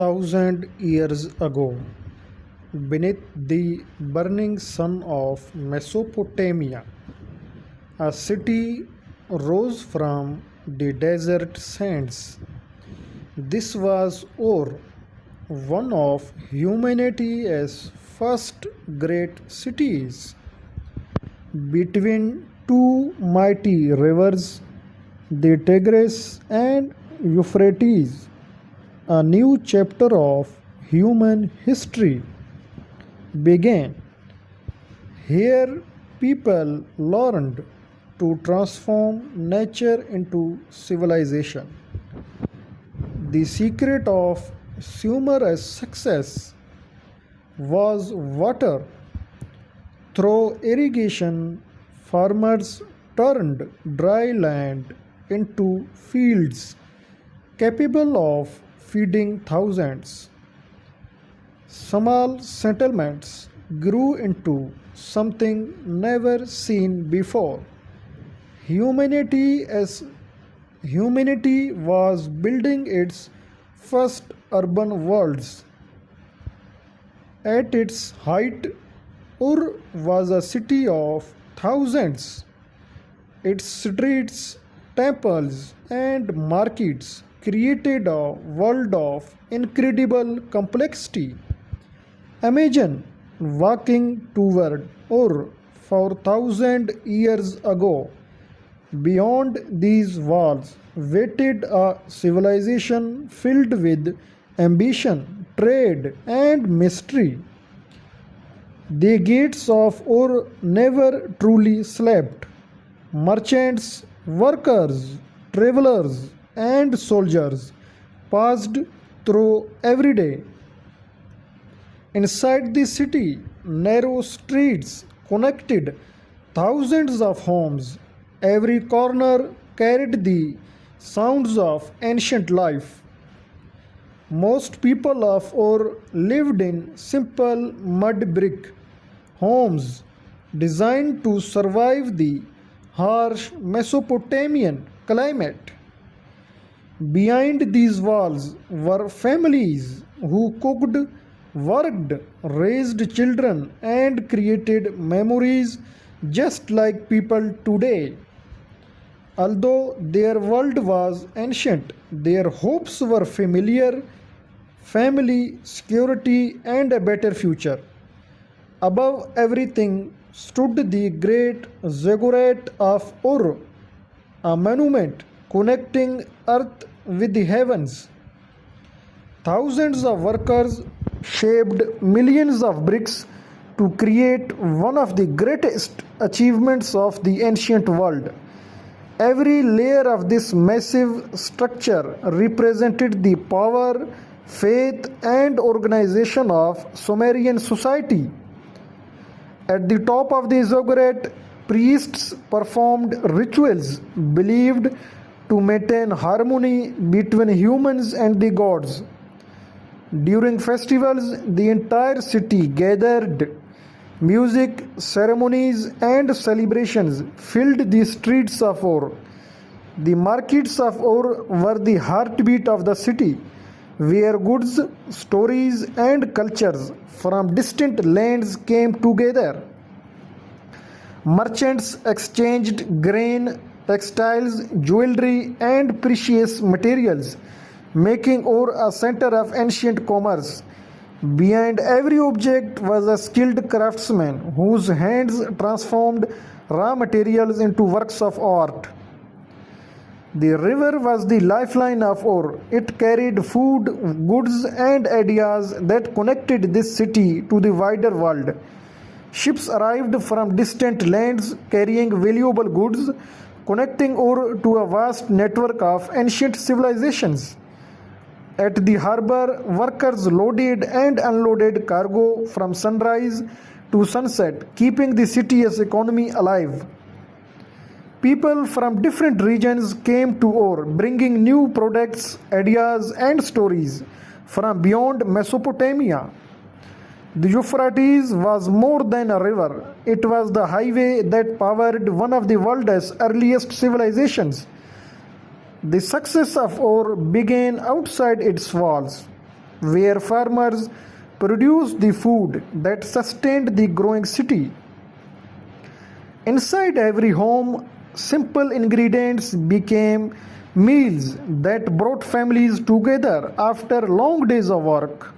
Thousand years ago, beneath the burning sun of Mesopotamia, a city rose from the desert sands. This was Ur, one of humanity's first great cities. Between two mighty rivers, the Tigris and Euphrates, a new chapter of human history began. Here, people learned to transform nature into civilization. The secret of Sumer's success was water. Through irrigation, farmers turned dry land into fields capable of feeding thousands. Small settlements grew into something never seen before. Humanity as humanity was building its first urban worlds. At its height, Ur was a city of thousands. Its streets, temples, and markets created a world of incredible complexity. Imagine walking toward Ur 4,000 years ago. Beyond these walls waited a civilization filled with ambition, trade, and mystery. The gates of Ur never truly slept. Merchants, workers, travelers, and soldiers passed through every day. Inside the city, narrow streets connected thousands of homes. Every corner carried the sounds of ancient life. Most people of Ur lived in simple mud brick homes designed to survive the harsh Mesopotamian climate. Behind these walls were families who cooked, worked, raised children, and created memories just like people today. Although their world was ancient, their hopes were familiar: family, security, and a better future. Above everything stood the Great Ziggurat of Ur, a monument connecting earth with the heavens. Thousands of workers shaped millions of bricks to create one of the greatest achievements of the ancient world. Every layer of this massive structure represented the power, faith, and organization of Sumerian society. At the top of the ziggurat, priests performed rituals believed to maintain harmony between humans and the gods. During festivals, the entire city gathered. Music, ceremonies, and celebrations filled the streets of Ur. The markets of Ur were the heartbeat of the city, where goods, stories, and cultures from distant lands came together. Merchants exchanged grain, textiles, jewelry, and precious materials, making Ur a center of ancient commerce. Behind every object was a skilled craftsman whose hands transformed raw materials into works of art. The river was the lifeline of Ur. It carried food, goods, and ideas that connected this city to the wider world. Ships arrived from distant lands carrying valuable goods, connecting Ur to a vast network of ancient civilizations. At the harbor, workers loaded and unloaded cargo from sunrise to sunset, keeping the city's economy alive. People from different regions came to Ur, bringing new products, ideas, and stories from beyond Mesopotamia. The Euphrates was more than a river. It was the highway that powered one of the world's earliest civilizations. The success of Ur began outside its walls. where farmers produced the food that sustained the growing city. Inside every home, simple ingredients became meals that brought families together after long days of work.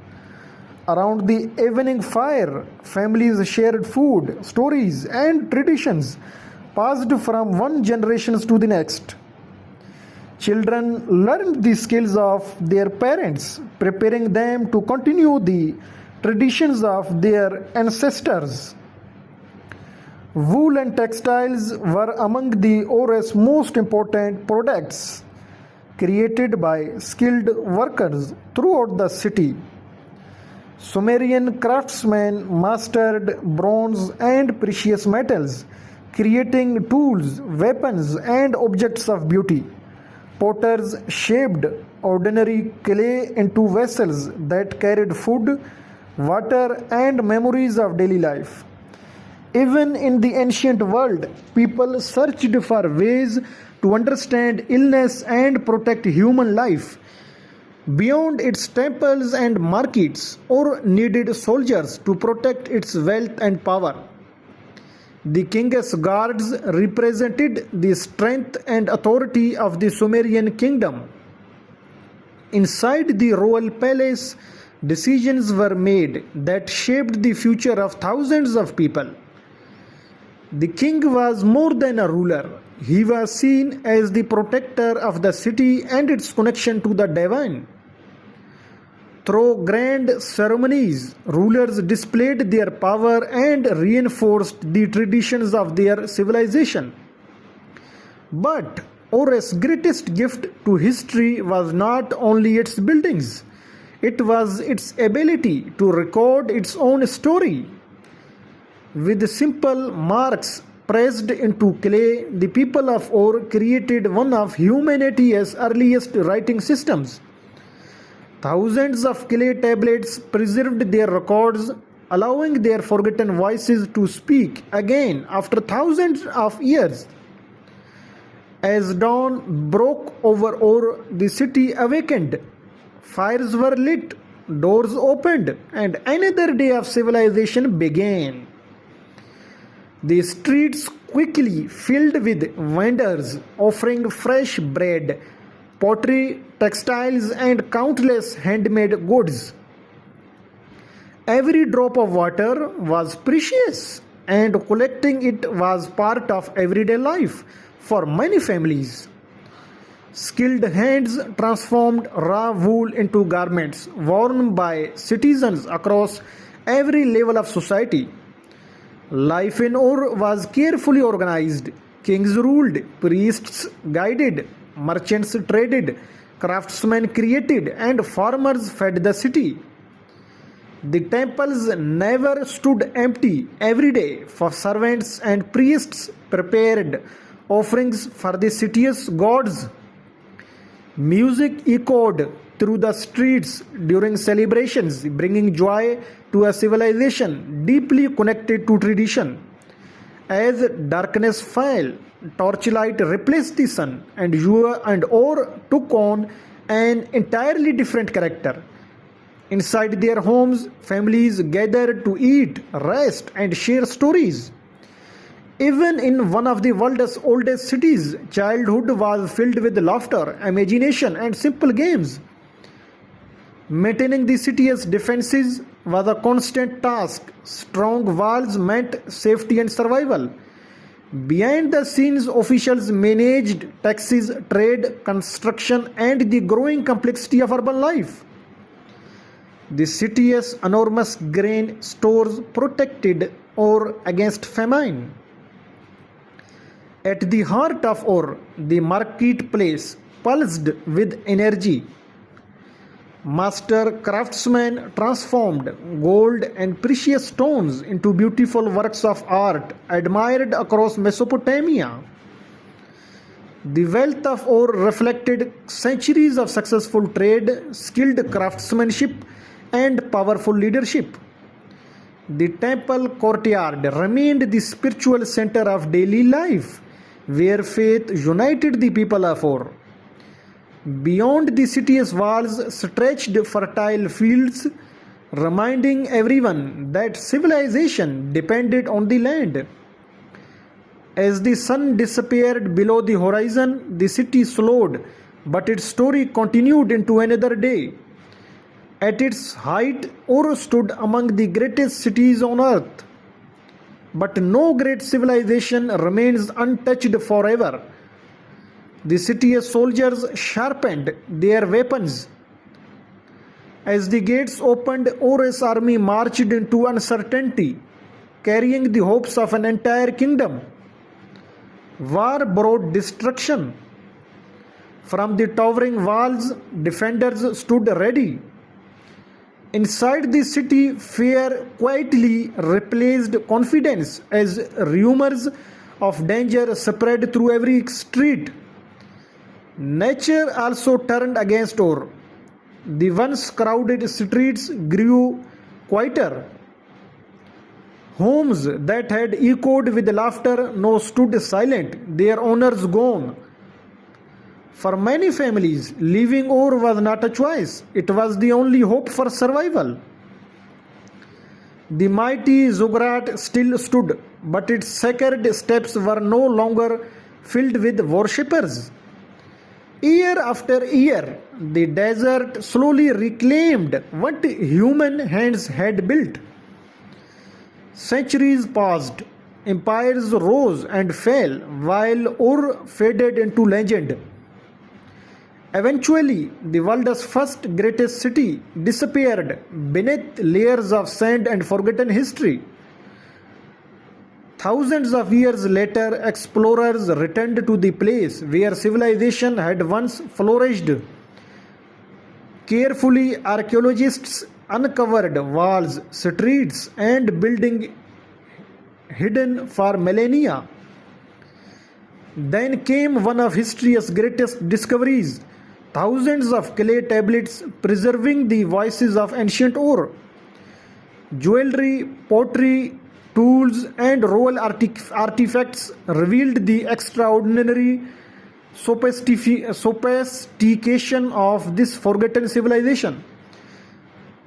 Around the evening fire, families shared food, stories, and traditions passed from one generation to the next. Children learned the skills of their parents, preparing them to continue the traditions of their ancestors. Wool and textiles were among the Ur's most important products, created by skilled workers throughout the city. Sumerian craftsmen mastered bronze and precious metals, creating tools, weapons, and objects of beauty. Potters shaped ordinary clay into vessels that carried food, water, and memories of daily life. Even in the ancient world, people searched for ways to understand illness and protect human life. Beyond its temples and markets, Ur needed soldiers to protect its wealth and power. The king's guards represented the strength and authority of the Sumerian kingdom. Inside the royal palace, decisions were made that shaped the future of thousands of people. The king was more than a ruler. He was seen as the protector of the city and its connection to the divine. Through grand ceremonies, rulers displayed their power and reinforced the traditions of their civilization. But Ur's greatest gift to history was not only its buildings, it was its ability to record its own story. With simple marks pressed into clay, the people of Ur created one of humanity's earliest writing systems. Thousands of clay tablets preserved their records, allowing their forgotten voices to speak again after thousands of years. As dawn broke over Ur, the city awakened. Fires were lit, doors opened, and another day of civilization began. The streets quickly filled with vendors offering fresh bread, pottery, textiles, and countless handmade goods. Every drop of water was precious, and collecting it was part of everyday life for many families. Skilled hands transformed raw wool into garments worn by citizens across every level of society. Life in Ur was carefully organized. Kings ruled, priests guided, merchants traded, craftsmen created, and farmers fed the city. The temples never stood empty. Every day, for servants and priests prepared offerings for the city's gods. Music echoed through the streets during celebrations, bringing joy to a civilization deeply connected to tradition. As darkness fell, torchlight replaced the sun, and Ur took on an entirely different character. Inside their homes, families gathered to eat, rest, and share stories. Even in one of the world's oldest cities, childhood was filled with laughter, imagination, and simple games. Maintaining the city's defenses was a constant task. Strong walls meant safety and survival. Behind the scenes, officials managed taxes, trade, construction, and the growing complexity of urban life. The city's enormous grain stores protected Ur against famine. At the heart of Ur, the marketplace pulsed with energy. Master craftsmen transformed gold and precious stones into beautiful works of art admired across Mesopotamia. The wealth of Ur reflected centuries of successful trade, skilled craftsmanship, and powerful leadership. The temple courtyard remained the spiritual center of daily life, where faith united the people of Ur. Beyond the city's walls stretched fertile fields, reminding everyone that civilization depended on the land. As the sun disappeared below the horizon, the city slowed, but its story continued into another day. At its height, Ur stood among the greatest cities on earth. But no great civilization remains untouched forever. The city's soldiers sharpened their weapons. As the gates opened, Ur's army marched into uncertainty, carrying the hopes of an entire kingdom. War brought destruction. From the towering walls, defenders stood ready. Inside the city, fear quietly replaced confidence as rumors of danger spread through every street. Nature also turned against Ur. The once crowded streets grew quieter. Homes that had echoed with laughter now stood silent, their owners gone. For many families, leaving Ur was not a choice, it was the only hope for survival. The mighty ziggurat still stood, but its sacred steps were no longer filled with worshippers. Year after year, the desert slowly reclaimed what human hands had built. Centuries passed, empires rose and fell, while Ur faded into legend. Eventually, the world's first greatest city disappeared beneath layers of sand and forgotten history. Thousands of years later, explorers returned to the place where civilization had once flourished. Carefully, archaeologists uncovered walls, streets, and buildings hidden for millennia. Then came one of history's greatest discoveries: thousands of clay tablets preserving the voices of ancient Ur. Jewelry, pottery, tools, and royal artifacts revealed the extraordinary sophistication of this forgotten civilization.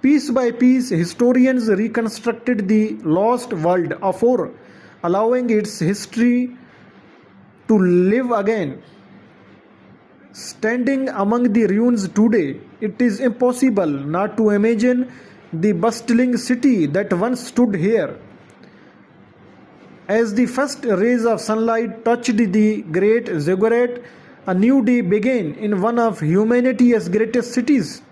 Piece by piece, historians reconstructed the lost world of Ur, allowing its history to live again. Standing among the ruins today, it is impossible not to imagine the bustling city that once stood here. As the first rays of sunlight touched the Great Ziggurat, a new day began in one of humanity's greatest cities.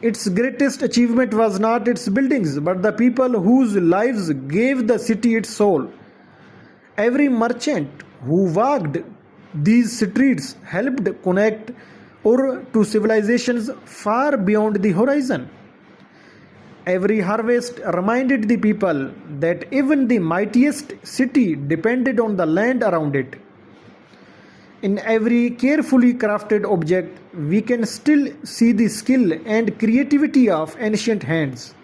Its greatest achievement was not its buildings, but the people whose lives gave the city its soul. Every merchant who walked these streets helped connect Ur to civilizations far beyond the horizon. Every harvest reminded the people that even the mightiest city depended on the land around it. In every carefully crafted object, we can still see the skill and creativity of ancient hands.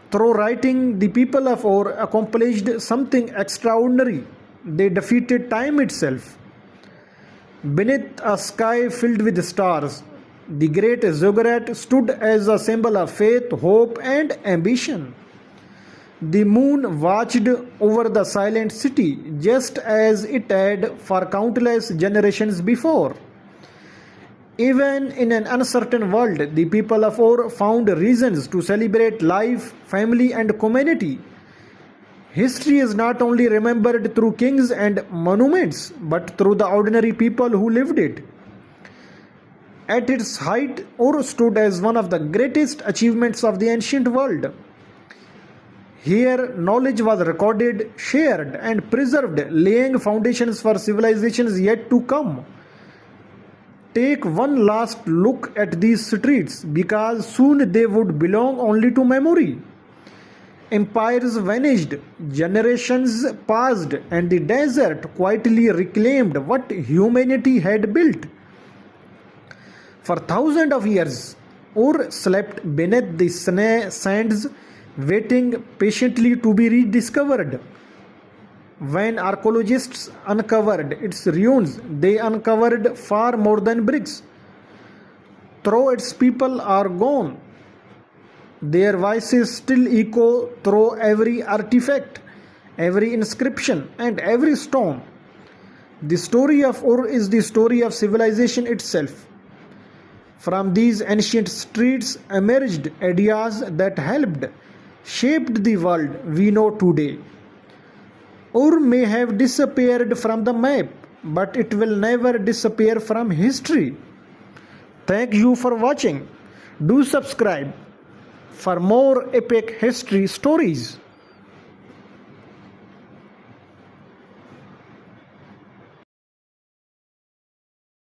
Through writing, the people of Ur accomplished something extraordinary. They defeated time itself. Beneath a sky filled with stars, the Great Ziggurat stood as a symbol of faith, hope, and ambition. The moon watched over the silent city just as it had for countless generations before. Even in an uncertain world, the people of Ur found reasons to celebrate life, family, and community. History is not only remembered through kings and monuments, but through the ordinary people who lived it. At its height, Ur stood as one of the greatest achievements of the ancient world. Here, knowledge was recorded, shared, and preserved, laying foundations for civilizations yet to come. Take one last look at these streets, because soon they would belong only to memory. Empires vanished, generations passed, and the desert quietly reclaimed what humanity had built. For thousands of years, Ur slept beneath the sands, waiting patiently to be rediscovered. When archaeologists uncovered its ruins, they uncovered far more than bricks. Though its people are gone, their voices still echo through every artifact, every inscription, and every stone. The story of Ur is the story of civilization itself. From these ancient streets emerged ideas that helped shaped the world we know today. Ur may have disappeared from the map, but it will never disappear from history. Thank you for watching. Do subscribe for more epic history stories.